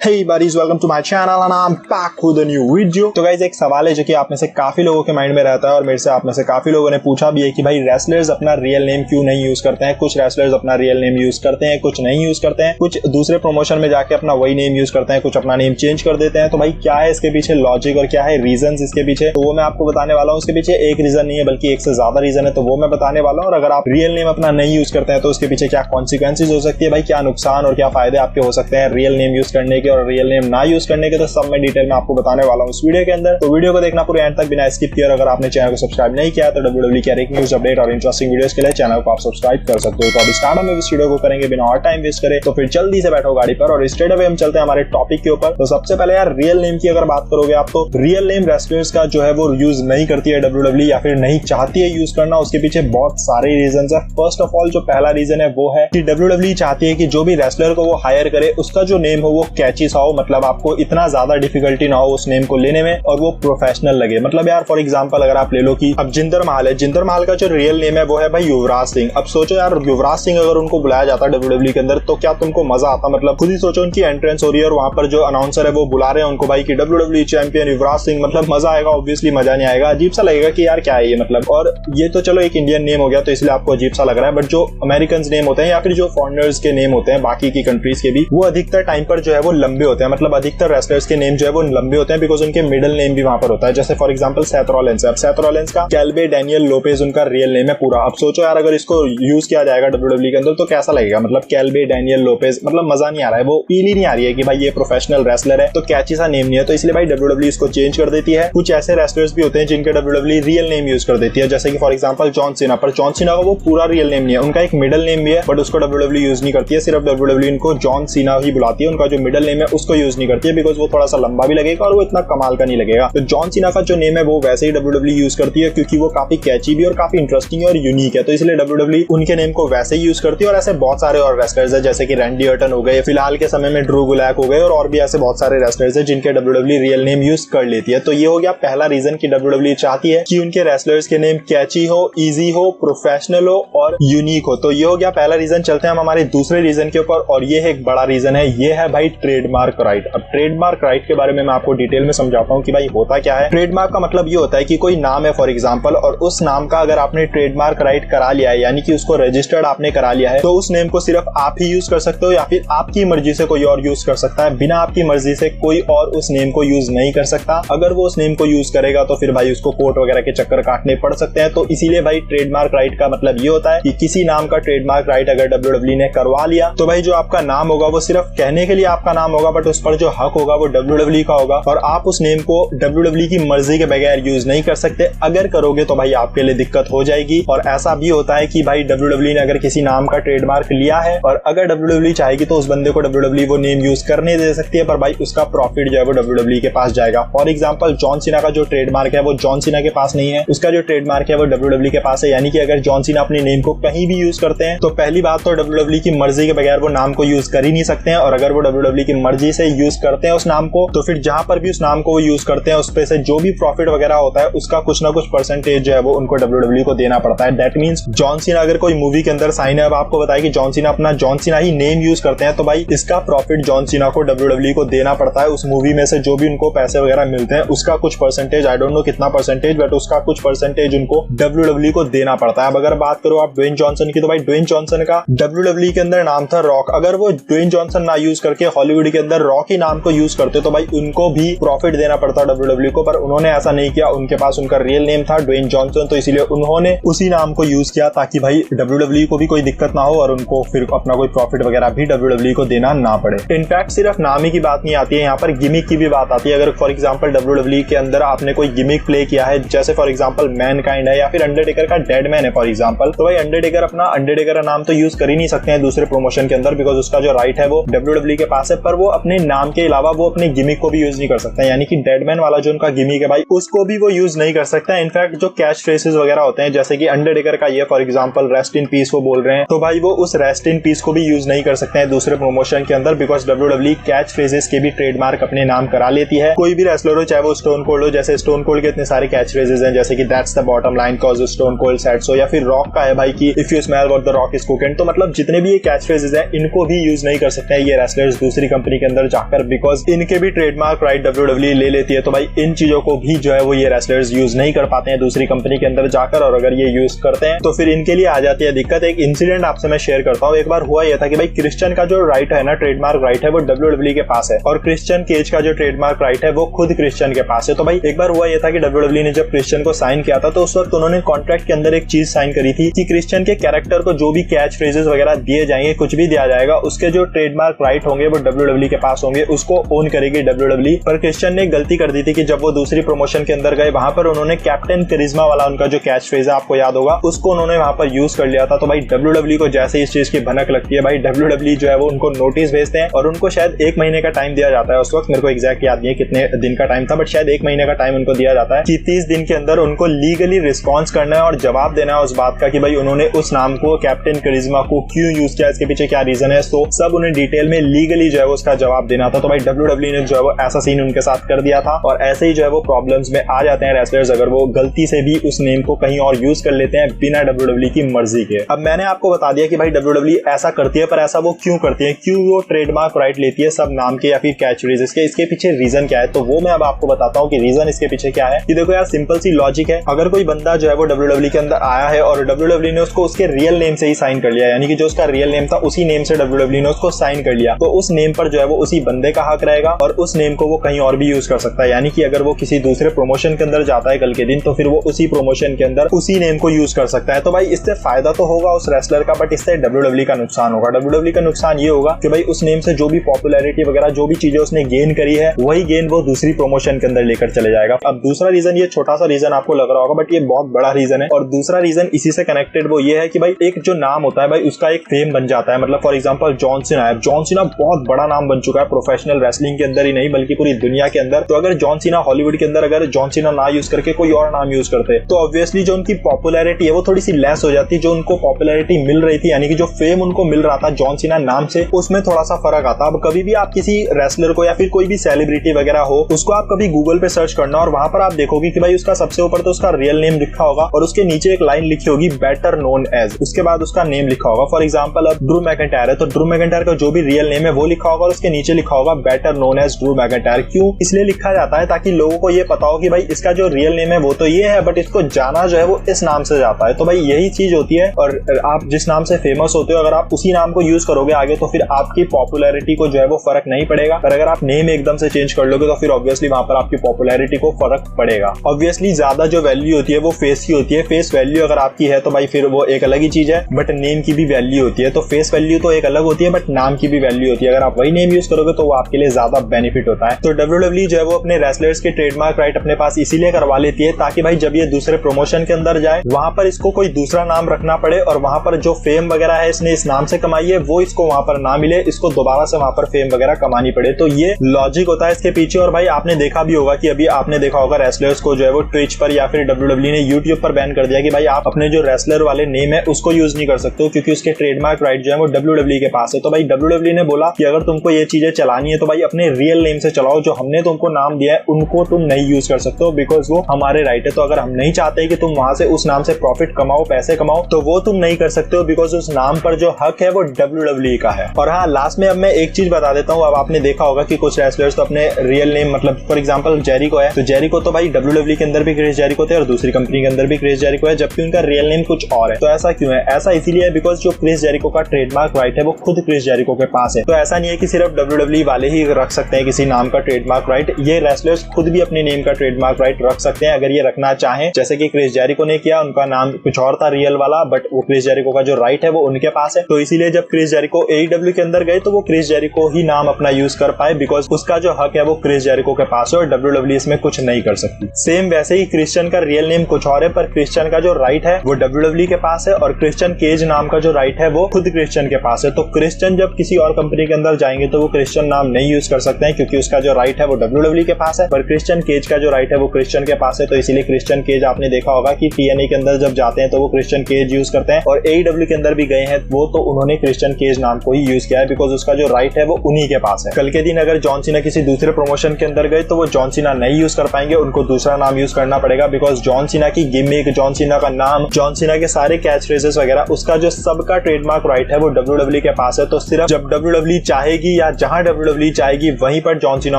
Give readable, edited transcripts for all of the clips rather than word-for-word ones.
Hey buddies, welcome to my channel and I'm back with a new video। तो guys एक सवाल है जो कि आप में से काफी लोगों के माइंड में रहता है और मेरे से आप में से काफी लोगों ने पूछा भी है कि भाई रेसलर्स अपना रियल नेम क्यों नहीं यूज करते हैं। कुछ रेसलर्स अपना रियल नेम यूज करते हैं, कुछ नहीं यूज करते हैं, कुछ दूसरे प्रमोशन में जाके अपना वही नेम यूज करते हैं, कुछ अपना नेम चेंज कर देते हैं। तो भाई क्या है इसके पीछे लॉजिक और क्या है रीजन इसके पीछे, तो वो मैं आपको बताने वाला हूँ। इसके पीछे एक रीजन नहीं है बल्कि एक से ज्यादा रीजन है, तो वो मैं बताने वाला हूँ। और अगर आप रियल नेम अपना नहीं यूज करते हैं तो उसके पीछे क्या कॉन्सिक्वेंसेज हो सकती है, भाई क्या नुकसान और क्या फायदे आपके हो सकते हैं रियल नेम यूज करने के और रियल नेम ना यूज करने के, तो सब मैं डिटेल में आपको बताने वाला हूँ इस वीडियो के अंदर। तो वीडियो को देखना पूरे एंड तक बिना स्किप किए। अगर आपने चैनल को सब्सक्राइब नहीं किया तो WWE के हर एक न्यूज अपडेट और इंटरेस्टिंग वीडियोस के लिए चैनल को आप सब्सक्राइब कर सकते हो। तो अभी स्टार्ट में इस वीडियो को करेंगे बिना और टाइम वेस्ट करे, तो फिर जल्दी से बैठो गाड़ी पर और स्ट्रेट अवे हम चलते हैं हमारे टॉपिक के ऊपर। तो सबसे पहले यार रियल नेम की अगर बात करोगे आप, तो रियल नेम रेसलर्स का जो है वो यूज नहीं करती है WWE या फिर नहीं चाहती है यूज करना। उसके पीछे बहुत सारे रीजन है। फर्स्ट ऑफ ऑल जो पहला रीजन है वो है कि WWE चाहती है कि जो भी रेसलर को वो हायर करे उसका जो नेम हो वो कैची सा हो, मतलब आपको इतना ज्यादा डिफिकल्टी ना हो उस नेम को लेने में और वो प्रोफेशनल लगे। मतलब यार फॉर एग्जांपल अगर आप ले लो कि अब जिंदर महल है, जिंदर महल का जो रियल नेम है वो है भाई युवराज सिंह। अब सोचो यार युवराज सिंह अगर उनको बुलाया जाता WWE के अंदर तो क्या तुमको मजा आता? मतलब खुद ही सोचो उनकी एंट्रेंस हो रही है और वहां पर जो अनाउंसर है वो बुला रहे हैं उनको भाई कि WWE चैंपियन युवराज सिंह, मतलब मजा आएगा? ऑब्वियसली मजा नहीं आएगा, अजीब सा लगेगा कि यार क्या है ये मतलब। और ये तो चलो एक इंडियन नेम हो गया तो इसलिए आपको अजीब सा लग रहा है, बट जो अमेरिकन नेम होते हैं या फिर जो फॉरेनर्स के नेम होते हैं बाकी की कंट्रीज के भी, वो अधिकतर टाइम पर जो है वो लंबे होते हैं। मतलब अधिकतर रेसलर्स के नेम जो है वो लंबे होते हैं बिकॉज उनके मिडिल नेम भी वहां पर होता है। जैसे फॉर एग्जांपल सेथ रॉलिंस है, अब सेथ रॉलिंस का कैल्बे डैनियल लोपेज उनका रियल नेम है पूरा। अब सोचो यार अगर इसको यूज किया जाएगा WWE के अंदर तो कैसा लगेगा? मतलब कैल्बे डैनियल लोपेज, मतलब मजा नहीं आ रहा है, वो फील ही नहीं आ रही है कि भाई ये प्रोफेशनल रेसलर है, तो कैची सा नेम नहीं है। तो इसलिए भाई WWE इसको चेंज कर देती है। कुछ ऐसे रेसलर्स भी होते हैं जिनके WWE रियल नेम यूज कर देती है, जैसे कि फॉर एग्जांपल जॉन सीना। पर जॉन सीना का वो पूरा रियल नेम नहीं है, उनका एक मिडिल नेम भी है बट उसको WWE यूज नहीं करती है। सिर्फ WWE इनको जॉन सीना ही बुलाती है, उनका जो मिडिल नेम है उसको यूज नहीं करती है बिकॉज वो थोड़ा सा लंबा भी लगेगा और वो इतना कमाल का नहीं लगेगा। तो जॉन सीना का जो नेम है वो वैसे ही WWE यूज करती है क्योंकि वो काफी कैची भी और काफी इंटरेस्टिंग और यूनिक है, तो इसलिए WWE उनके नेम को वैसे ही यूज करती है। और ऐसे बहुत सारे और रेसलर्स है जैसे कि रैंडी ऑर्टन हो गए, फिलहाल के समय में ड्रू गुलैक हो गए और भी ऐसे बहुत सारे रेसलर्स है जिनके WWE रियल नेम यूज कर लेती है। तो ये हो गया पहला रीजन कि WWE चाहती है कि उनके रेसलर्स के नेम कैची हो, इजी हो, प्रोफेशनल हो और यूनिक हो। तो ये हो गया पहला रीजन। चलते हैं हम हमारे दूसरे रीजन के ऊपर और ये है एक बड़ा रीजन है, ये है भाई ट्रेडमार्क राइट। अब ट्रेडमार्क राइट के बारे में मैं आपको डिटेल में समझाता हूँ कि भाई होता क्या है। ट्रेडमार्क का मतलब ये होता है कि कोई नाम है फॉर एग्जांपल और उस नाम का अगर आपने ट्रेडमार्क राइट करा लिया है, यानी कि उसको रजिस्टर्ड आपने करा लिया है, तो उस नेम को सिर्फ आप ही यूज कर सकते हो या फिर आपकी मर्जी से कोई और यूज कर सकता है। बिना आपकी मर्जी से कोई और उस नेम को यूज नहीं कर सकता। अगर वो उस नेम को यूज करेगा तो फिर भाई उसको कोर्ट वगैरह के चक्कर काटने पड़ सकते हैं। तो इसीलिए भाई ट्रेडमार्क राइट का मतलब ये होता है कि किसी नाम का ट्रेडमार्क राइट अगर WWE ने करवा लिया तो भाई जो आपका नाम होगा वो सिर्फ कहने के लिए आपका नाम होगा बट उस पर जो हक होगा वो WWE का होगा और आप उस नेम को WWE की मर्जी के बगैर यूज नहीं कर सकते। अगर करोगे तो भाई आपके लिए दिक्कत हो जाएगी। और ऐसा भी होता है कि भाई WWE ने अगर किसी नाम का ट्रेडमार्क लिया है और अगर WWE चाहेगी तो उस बंदे को WWE वो नेम यूज करने दे सकती है, पर भाई उसका प्रॉफिट जो है वो WWE के पास जाएगा। फॉर एग्जांपल जॉन सीना का जो ट्रेडमार्क है वो जॉन सीना के पास नहीं है, उसका जो ट्रेडमार्क है वो WWE के पास है। यानी कि अगर जॉन सीना अपने नेम को कहीं भी यूज करते हैं तो पहली बात तो WWE की मर्जी के बगैर वो नाम को यूज कर ही नहीं सकते हैं, और अगर वो WWE की मर्जी से यूज करते हैं उस नाम को तो फिर जहां पर भी उस नाम को वो यूज करते हैं उस पे से जो भी प्रॉफिट वगैरह होता है उसका कुछ ना कुछ परसेंटेज जो है वो उनको WWE को देना पड़ता है। दैट मींस जॉन सीना अगर कोई मूवी के अंदर साइन है, अब आपको बताया कि जॉन सीना अपना जॉन सीना ही नेम यूज करते हैं, तो भाई इसका प्रॉफिट जॉन सीना को WWE को देना पड़ता है। उस मूवी में से जो भी उनको पैसे वगैरह मिलते हैं उसका कुछ परसेंटेज, आई डोंट नो कितना परसेंटेज, बट उसका कुछ परसेंटेज उनको WWE को देना पड़ता है। अब अगर बात करो आप ड्वेन जॉनसन की, तो भाई ड्वेन जॉनसन का WWE के अंदर नाम था रॉक। अगर वो ड्वेन जॉनसन ना यूज करके हॉलीवुड के अंदर रॉक ही नाम को यूज करते तो भाई उनको भी प्रॉफिट देना पड़ता WWE को, पर उन्होंने ऐसा नहीं किया। उनके पास उनका रियल नेम था ड्वेन जॉनसन, तो इसीलिए उन्होंने उसी नाम को यूज किया ताकि भाई WWE को भी कोई दिक्कत ना हो और उनको फिर अपना कोई प्रॉफिट वगैरह भी WWE को देना ना पड़े। इनफैक्ट सिर्फ नाम ही की बात नहीं आती है, यहाँ पर गिमिक की भी बात आती है। अगर फॉर एग्जांपल WWE के अंदर आपने कोई गिमिक प्ले किया है, जैसे फॉर एग्जांपल मैनकाइंड है या फिर अंडरटेकर का डेड मैन है फॉर एग्जांपल, तो भाई अंडरटेकर अपना अंडरटेकर का नाम तो यूज कर ही नहीं सकते हैं दूसरे प्रमोशन के अंदर बिकॉज उसका जो राइट है वो WWE के पास है, पर वो अपने नाम के अलावा वो अपने गिमिक को भी यूज नहीं कर सकते। यानी कि डेडमैन वाला जो उनका गिमिक है भाई उसको भी वो यूज नहीं कर सकता। इनफैक्ट जो कैच फ्रेजेस वगैरह होते हैं जैसे कि अंडरटेकर का ये for example rest in peace वो बोल रहे हैं, तो भाई वो उस रेस्ट इन पीस को भी यूज नहीं कर सकते हैं दूसरे प्रमोशन के अंदर बिकॉज WWE कैच फ्रेजेस के भी ट्रेडमार्क अपने नाम करा लेती है। कोई भी रेसलर हो, चाहे वो स्टोन कोल्ड हो, जैसे स्टोन कोल्ड के इतने सारे कैच फ्रेजेस हैं जैसे कि that's the bottom line cause stone cold said so, या फिर रॉक का है भाई कि if you smell what the rock is cooking. तो मतलब जितने भी ये कैच फ्रेजेस हैं इनको भी यूज नहीं कर सकते हैं ये रेसलर्स दूसरी कंपनी कंपनी के अंदर जाकर, बिकॉज इनके भी ट्रेडमार्क राइट WWE ले लेती है। तो भाई इन चीजों को भी जो है वो ये रेसलर्स यूज नहीं कर पाते हैं दूसरी कंपनी के अंदर जाकर, और अगर ये यूज करते हैं तो फिर इनके लिए आ जाती है दिक्कत। एक इंसिडेंट आपसे मैं शेयर करता हूँ। एक बार हुआ यह था कि भाई क्रिश्चियन का जो राइट है ना, ट्रेडमार्क राइट है, वो WWE के पास है, और क्रिश्चियन केज का जो ट्रेडमार्क राइट है वो खुद क्रिश्चियन के पास है। तो भाई एक बार हुआ यह था कि WWE ने जब क्रिश्चियन को साइन किया था तो उस वक्त उन्होंने कॉन्ट्रैक्ट के अंदर एक चीज साइन करी थी कि क्रिश्चियन के कैरेक्टर को जो भी कैच फ्रेजेस वगैरह दिए जाएंगे, कुछ भी दिया जाएगा, उसके जो ट्रेडमार्क राइट होंगे वो WWE के पास होंगे, उसको ओन करेगी WWE। पर क्रिश्चियन ने गलती कर दी थी कि जब वो दूसरी प्रमोशन के अंदर गए, वहां पर उन्होंने कैप्टन करिश्मा वाला उनका जो कैच फ्रेज है, आपको याद होगा, उसको उन्होंने वहां पर यूज कर लिया था। तो भाई WWE को जैसे इस चीज की भनक लगती है, भाई WWE जो है वो उनको नोटिस भेजते हैं, और उनको शायद 1 महीने का टाइम दिया जाता है। उस वक्त मेरे को एग्जैक्ट याद नहीं है कितने दिन का टाइम था, बट शायद 1 महीने का टाइम उनको दिया जाता है कि 30 दिन के अंदर उनको लीगली रिस्पॉन्स करना है और जवाब देना है उस बात का कि भाई उन्होंने उस नाम को, कैप्टन करिश्मा को, क्यों यूज किया, इसके पीछे क्या रीजन है। तो सब उन्हें डिटेल में लीगली जो है वो उसका जवाब देना था। तो भाई WWE ने जो है वो ऐसा सीन उनके साथ कर दिया था, और ऐसे ही जो है वो प्रॉब्लम्स में आ जाते हैं रेसलर्स अगर वो गलती से भी उस नेम को कहीं और यूज कर लेते हैं बिना WWE की मर्जी के। अब मैंने आपको बता दिया कि भाई WWE ऐसा करती है, पर ऐसा वो क्यों करती है, क्यों वो ट्रेडमार्क राइट लेती है सब नाम के या फिर कैच फ्रेजेस के, इसके पीछे रीजन क्या है। तो वो मैं अब आपको बताता हूँ कि रीजन इसके पीछे क्या है। कि देखो यार, सिंपल सी लॉजिक है। अगर कोई बंदा जो है वो WWE के अंदर आया है और WWE ने उसको उसके रियल नेम से ही साइन कर लिया, यानी कि जो उसका रियल नेम था उसी नेम से WWE ने उसको साइन कर लिया, तो उस नेम पर जो है वो उसी बंदे का हक रहेगा, और उस नेम को वो कहीं और भी यूज कर सकता है। यानी कि अगर वो किसी दूसरे प्रमोशन के अंदर जाता है कल के दिन, तो फिर वो उसी प्रमोशन के अंदर उसी नेम को यूज कर सकता है। तो भाई इससे फायदा तो होगा उस रेसलर का, बट इससे WWE का नुकसान होगा। WWE का नुकसान ये होगा कि भाई उस नेम से जो भी पॉपुलैरिटी वगैरह जो भी चीजें उसने गेन करी है, वही गेन वो दूसरी प्रमोशन के अंदर लेकर चले जाएगा। अब दूसरा रीजन, ये छोटा सा रीजन आपको लग रहा होगा, बट ये बहुत बड़ा रीजन है। और दूसरा रीजन इसी से कनेक्टेड वो ये है कि भाई एक जो नाम होता है भाई उसका एक फेम बन जाता है। मतलब फॉर एग्जांपल जॉन सीना है, जॉन सीना बहुत बड़ा नाम बन चुका है प्रोफेशनल रेसलिंग के अंदर ही नहीं बल्कि पूरी दुनिया के अंदर। तो अगर जॉन सीना हॉलीवुड के अंदर अगर जॉन सीना ना यूज करके कोई और नाम यूज करते तो ऑब्वियसली जो उनकी पॉपुलैरिटी है वो थोड़ी सी लेस हो जाती। जो उनको पॉपुलैरिटी मिल रही थी, यानी कि जो फेम उनको मिल रहा था जॉन सीना नाम से, उसमें थोड़ा सा फर्क आता। अब कभी भी आप किसी रेसलर को या फिर कोई भी सेलिब्रिटी वगैरह हो, उसको आप कभी गूगल पे सर्च करना और वहां पर आप देखोगे कि भाई उसका सबसे ऊपर तो उसका रियल नेम लिखा होगा और उसके नीचे एक लाइन लिखी होगी बेटर नोन एज, उसके बाद उसका नेम लिखा होगा। फॉर एग्जांपल अब ड्रू मैकिंटायर है तो ड्रू मैकिंटायर का जो भी रियल नेम है वो लिखा होगा और उसके नीचे लिखा होगा better known as Drew McIntyre. क्यों इसलिए लिखा जाता है? ताकि लोगों को ये पता हो कि भाई इसका जो रियल नेम है वो तो ये है, बट इसको जाना जो है वो इस नाम से जाता है। तो भाई यही चीज होती है, और आप जिस नाम से फेमस होते हो अगर आप उसी नाम को यूज करोगे आगे, तो फिर आपकी पॉपुलैरिटी को जो है वो फर्क नहीं पड़ेगा। पर अगर आप नेम एकदम से चेंज कर लोगे तो फिर ऑब्वियसली वहां पर आपकी पॉपुलैरिटी को फर्क पड़ेगा। ऑब्वियसली ज्यादा जो वैल्यू होती है वो फेस की होती है। फेस वैल्यू अगर आपकी है तो भाई फिर वो एक अलग ही चीज है, बट नेम की भी वैल्यू होती है। तो फेस वैल्यू तो एक अलग होती है, बट नाम की भी वैल्यू होती है। अगर आप वही नेम यूज करोगे तो वो आपके लिए ज्यादा बेनिफिट होता है। तो WWE जो है वो अपने रेसलर्स के ट्रेडमार्क राइट अपने पास इसीलिए करवा लेती है ताकि भाई जब ये दूसरे प्रमोशन के अंदर जाए वहां पर इसको कोई दूसरा नाम रखना पड़े, और वहां पर जो फेम वगैरह है इसने इस नाम से कमाई है वो इसको वहां पर ना मिले, इसको दोबारा से वहां पर फेम वगैरह कमानी पड़े। तो ये लॉजिक होता है इसके पीछे। और भाई आपने देखा भी होगा कि अभी आपने देखा होगा रेसलर्स को जो है वो ट्विच पर या फिर WWE ने यूट्यूब पर बैन कर दिया कि भाई आप अपने जो रेसलर वाले नेम है उसको यूज नहीं कर सकते हो क्योंकि उसके ट्रेडमार्क राइट जो है वो WWE के पास है। तो भाई WWE ने बोला कि अगर तुमको ये चीजें चलानी है तो भाई अपने रियल नेम से चलाओ, जो हमने तुमको नाम दिया है उनको तुम नहीं यूज कर सकते हो बिकॉज वो हमारे राइट है। तो अगर हम नहीं चाहते कि तुम वहां से उस नाम से प्रॉफिट कमाओ, पैसे कमाओ, तो वो तुम नहीं कर सकते हो बिकॉज उस नाम पर जो हक है वो WWE का है। और हाँ, लास्ट में अब मैं एक चीज बता देता हूँ। अब आपने देखा होगा कि कुछ रेसलर्स तो अपने रियल नेम, मतलब फॉर एग्जांपल जेरिको है, तो जेरिको तो भाई WWE के अंदर भी क्रिस जेरिको थे और दूसरी कंपनी के अंदर भी क्रिस जेरिको है, जबकि उनका रियल नेम कुछ और है। तो ऐसा क्यों है? ऐसा इसीलिए है बिकॉज जो क्रिस जेरिको का ट्रेडमार्क राइट है वो खुद क्रिस जेरिको के पास है। तो ऐसा नहीं है कि सिर्फ WWE वाले ही रख सकते हैं किसी नाम का ट्रेडमार्क राइट, ये रेसलर्स खुद भी अपने नेम का ट्रेडमार्क राइट रख सकते हैं अगर ये रखना चाहें। जैसे कि क्रिस जेरिको ने किया, उनका नाम कुछ और था रियल वाला, बट वो क्रिस जेरिको का जो राइट है वो उनके पास है। तो इसीलिए जब क्रिस जेरिको AEW के अंदर गए तो वो क्रिस जेरिको ही नाम अपना यूज कर पाए बिकॉज उसका जो हक है वो क्रिस जेरिको के पास है और WWE इसमें कुछ नहीं कर सकती। सेम वैसे ही क्रिश्चियन का रियल नेम कुछ और है, पर क्रिश्चियन का जो राइट है वो WWE के पास है और क्रिश्चियन केज नाम का जो राइट है वो खुद क्रिश्चियन के पास है। तो क्रिश्चियन जब किसी और कंपनी के अंदर जाएंगे तो वो क्रिश्चियन नाम नहीं यूज कर सकते हैं क्योंकि उसका जो राइट है वो WWE के पास है, पर क्रिश्चियन केज का जो राइट है वो क्रिश्चियन के पास है। तो इसीलिए क्रिश्चियन केज आपने देखा होगा कि TNA के अंदर जब जाते हैं तो वो क्रिश्चियन केज यूज करते हैं, और AEW के अंदर भी गए हैं वो तो उन्होंने क्रिश्चियन केज नाम को ही यूज किया है बिकॉज उसका जो राइट है वो उन्हीं के पास है। कल के दिन अगर जॉन सीना किसी दूसरे प्रमोशन के अंदर गए तो वो जॉन सीना नहीं यूज कर पाएंगे, उनको दूसरा नाम यूज करना पड़ेगा बिकॉज जॉन सीना की गिमिक, जॉन सीना का नाम, जॉन सीना के सारे कैच फ्रेजेस वगैरह, उसका जो सबका ट्रेडमार्क राइट है वो WWE के पास है। तो सिर्फ जब WWE चाहेगी या जहां WWE चाहेगी वहीं पर जॉन सीना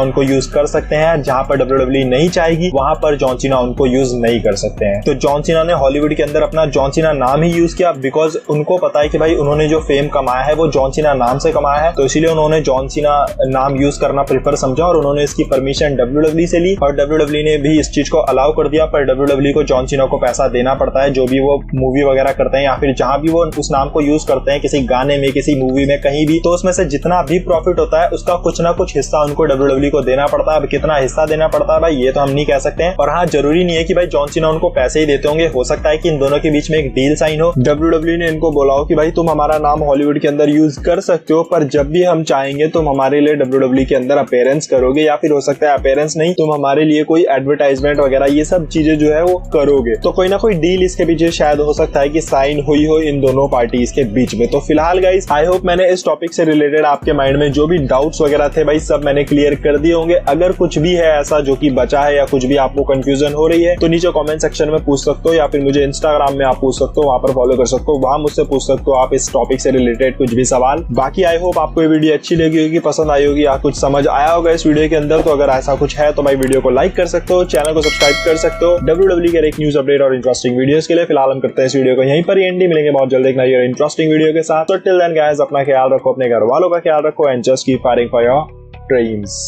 उनको यूज कर सकते हैं, जहां पर WWE नहीं चाहेगी वहां पर जॉन सीना उनको यूज नहीं कर सकते हैं। तो जॉन सीना ने हॉलीवुड के अंदर अपना जॉन सीना नाम ही यूज किया बिकॉज उनको पता है कि भाई उन्होंने जो फेम कमाया है वो जॉन सीना नाम से कमाया है, तो इसीलिए उन्होंने जॉन सीना नाम यूज करना प्रेफर समझा और उन्होंने इसकी परमिशन WWE से ली और WWE ने भी इस चीज को अलाउ कर दिया। पर WWE को जॉन सीना को पैसा देना पड़ता है जो भी वो मूवी वगैरह करते हैं या फिर जहां भी वो उस नाम को यूज करते हैं, किसी गाने में, किसी मूवी में, कहीं भी, तो उसमें से जितना भी प्रॉफिट होता है उसका कुछ ना कुछ हिस्सा उनको WWE को देना पड़ता है। अब कितना हिस्सा देना पड़ता है भाई ये तो हम नहीं कह सकते हैं, और हाँ जरूरी नहीं है कि भाई जॉन सीना उनको पैसे ही देते होंगे, हो सकता है कि इन दोनों के बीच में एक डील साइन हो, WWE ने इनको बोला हो कि भाई तुम हमारा नाम हॉलीवुड के अंदर यूज कर सकते हो पर जब भी हम चाहेंगे तुम हमारे लिए WWE के अंदर अपीयरेंस करोगे, या फिर हो सकता है अपीयरेंस नहीं, तुम हमारे लिए कोई एडवर्टाइजमेंट वगैरह ये सब चीजें जो है वो करोगे। तो कोई ना कोई डील इसके पीछे शायद हो सकता है कि साइन हुई हो इन दोनों पार्टीज के बीच में। तो फिलहाल गाइस आई होप मैंने इस टॉपिक से रिलेटेड आपके माइंड में जो भी डाउट्स वगैरह थे भाई सब मैंने क्लियर कर दिए होंगे। अगर कुछ भी है ऐसा जो कि बचा है या कुछ भी आपको कंफ्यूजन हो रही है तो नीचे कमेंट सेक्शन में पूछ सकते हो, या फिर मुझे इंस्टाग्राम में आप पूछ सकते हो, वहां पर फॉलो कर सकते हो, वहां मुझसे पूछ सकते हो आप इस टॉपिक से रिलेटेड कुछ भी सवाल। बाकी आई होप आपको ये वीडियो अच्छी लगी होगी, पसंद आई होगी या कुछ समझ आया होगा इस वीडियो के अंदर। तो अगर ऐसा कुछ है तो भाई वीडियो को लाइक कर सकते हो, चैनल को सब्सक्राइब कर सकते हो WWE के एक न्यूज अपडेट और इंटरेस्टिंग वीडियोस के लिए। फिलहाल हम करते हैं इस वीडियो को यहीं पर ही एंड, मिलेंगे बहुत जल्द एक नई और इंटरेस्टिंग वीडियो के साथ। तो टिल देन गाइस अपना ख्याल रखो, अपने घर वालों का ख्याल रखो and just keep fighting for your dreams.